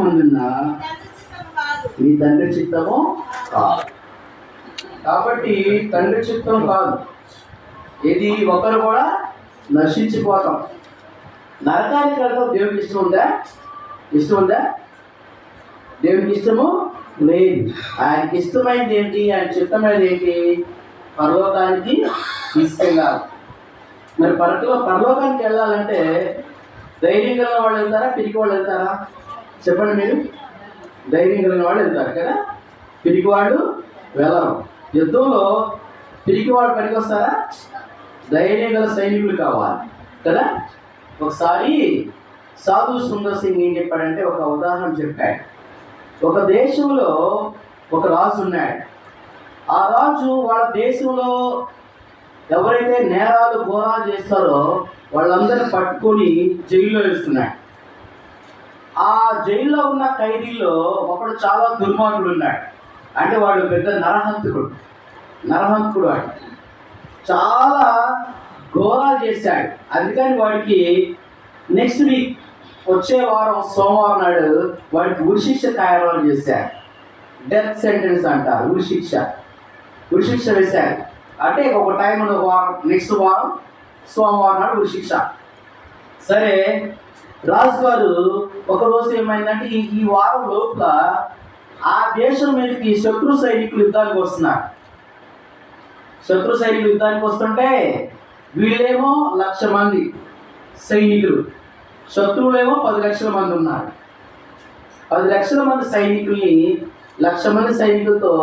మంది ఉన్నా మీ తండ్రి చిత్తము కాదు. కాబట్టి తండ్రి చిత్తం కాదు, ఇది ఒకరు కూడా నశించిపోతాం, నరకానికి వెళ్ళడం దేవుడికి ఇష్టం ఉందా? ఇష్టం ఉందా? దేవుడికి ఇష్టము లేదు. ఆయనకి ఇష్టమైనది ఏంటి? ఆయన చిత్తమైనది ఏంటి? పరలోకానికి తీసుకెళ్ళాలి. మరి పరలోకానికి వెళ్ళాలంటే ధైర్యం కలిగిన వాళ్ళు వెళ్తారా, పిరికి వాళ్ళు వెళ్తారా? చెప్పండి మీరు. ధైర్యం కలిగిన వాళ్ళు వెళ్తారు కదా, పిరికి వాళ్ళు వెళ్ళరు. యుద్ధంలో పిరికి వాళ్ళు పనికి వస్తారా? ధైర్యం గల సైనికులు కావాలి కదా. ఒకసారి సాధు సుందర్ సింగ్ ఏం చెప్పాడంటే, ఒక ఉదాహరణ చెప్పాడు. ఒక దేశంలో ఒక రాజు ఉన్నాడు. ఆ రాజు వాళ్ళ దేశంలో ఎవరైతే నేరాలు ఘోరాలు చేస్తారో వాళ్ళందరినీ పట్టుకొని జైల్లో వేస్తున్నాడు. ఆ జైల్లో ఉన్న ఖైదీల్లో ఒకడు చాలా దుర్మార్గుడు ఉన్నాడు. అంటే వాడు పెద్ద నరహంతకుడు వాడు చాలా ఘోరాలు చేశాడు. అందుకని వాడికి నెక్స్ట్ వీక్ వచ్చే వారం సోమవారం నాడు వాడికి ఉరిశిక్ష ఖాయలు చేశారు. డెత్ సెంటెన్స్ అంటారు. ఉరిశిక్ష వేశారు. అంటే ఒక టైం వారం, నెక్స్ట్ వారం సోమవారం నాడు ఉరిశిక్ష. సరే, రాజుగారు ఒకరోజు ఏమైందంటే ఈ వారం లోపల ఆ దేశం మీదకి శత్రు సైనికులు యుద్ధానికి వస్తున్నారు. శత్రు సైనికులు యుద్ధానికి వస్తుంటే వీళ్ళేమో 1,00,000 మంది సైనికులు, శత్రువులేమో 10 లక్షల మంది ఉన్నారు. 10 లక్షల మంది సైనికుల్ని 1,00,000 మంది సైనికులతో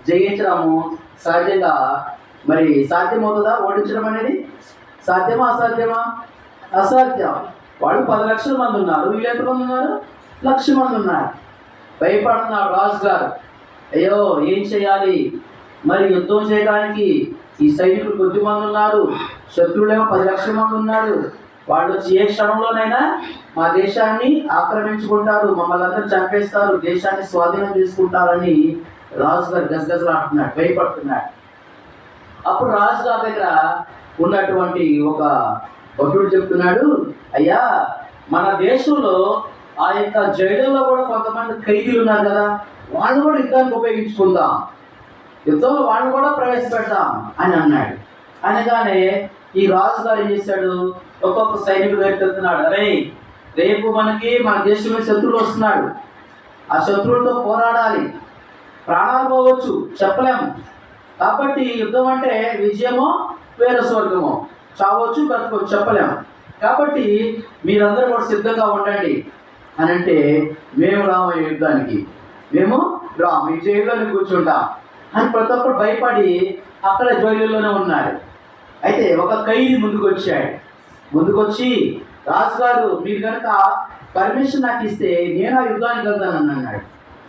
జయించడము సహజంగా మరి సాధ్యమవుతుందా? ఓడించడం అనేది సాధ్యమా అసాధ్యమా? అసాధ్యం. వాళ్ళు 10 లక్షల మంది ఉన్నారు, వీళ్ళు ఎంతమంది ఉన్నారు? 1,00,000 మంది ఉన్నారు. భయపడుతున్నారు రాజు గారు. అయ్యో ఏం చేయాలి? మరి యుద్ధం చేయడానికి ఈ సైనికులు కొద్ది మంది ఉన్నారు, శత్రువులేమో 10 లక్షల మంది ఉన్నారు. వాళ్ళు వచ్చి ఏ క్షణంలోనైనా మా దేశాన్ని ఆక్రమించుకుంటారు, మమ్మల్ని అందరూ చంపేస్తారు, దేశాన్ని స్వాధీనం చేసుకుంటారని రాజుగారు గజగజలాడుతున్నాడు, భయపడుతున్నాడు. అప్పుడు రాజుగారి దగ్గర ఉన్నటువంటి ఒక భటుడు చెప్తున్నాడు, అయ్యా మన దేశంలో ఆ యొక్క జైలులో కూడా కొంతమంది ఖైదీలు ఉన్నారు కదా, వాళ్ళు కూడా యుద్ధానికి ఉపయోగించుకుందాం, యుద్ధంలో వాళ్ళని కూడా ప్రవేశపెడతాం అని అన్నాడు. అనగానే ఈ రాజుగారు ఏం చేశాడు, ఒక్కొక్క సైనికుడు దగ్గరికి వెళ్తున్నాడు. అరే రేపు మన దేశం మీద శత్రువులు వస్తున్నాడు, ఆ శత్రువులతో పోరాడాలి, ప్రాణాలు పోవచ్చు చెప్పలేము. కాబట్టి యుద్ధం అంటే విజయమో వేరే స్వర్గమో, చావచ్చు బ్రతకొచ్చు చెప్పలేము. కాబట్టి మీరందరూ కూడా సిద్ధంగా ఉండండి అని అంటే, మేము రాము యుద్ధానికి, మేము రాము, ఈ జైల్లోనే కూర్చుంటాం అని ప్రతి ఒక్కరు భయపడి అక్కడ జైలులోనే ఉన్నారు. అయితే ఒక ఖైదీ ముందుకొచ్చి రాజుగారు మీరు కనుక పర్మిషన్ నాకు ఇస్తే నేను ఆ యుద్ధానికి వెళ్తానని అన్నాడు.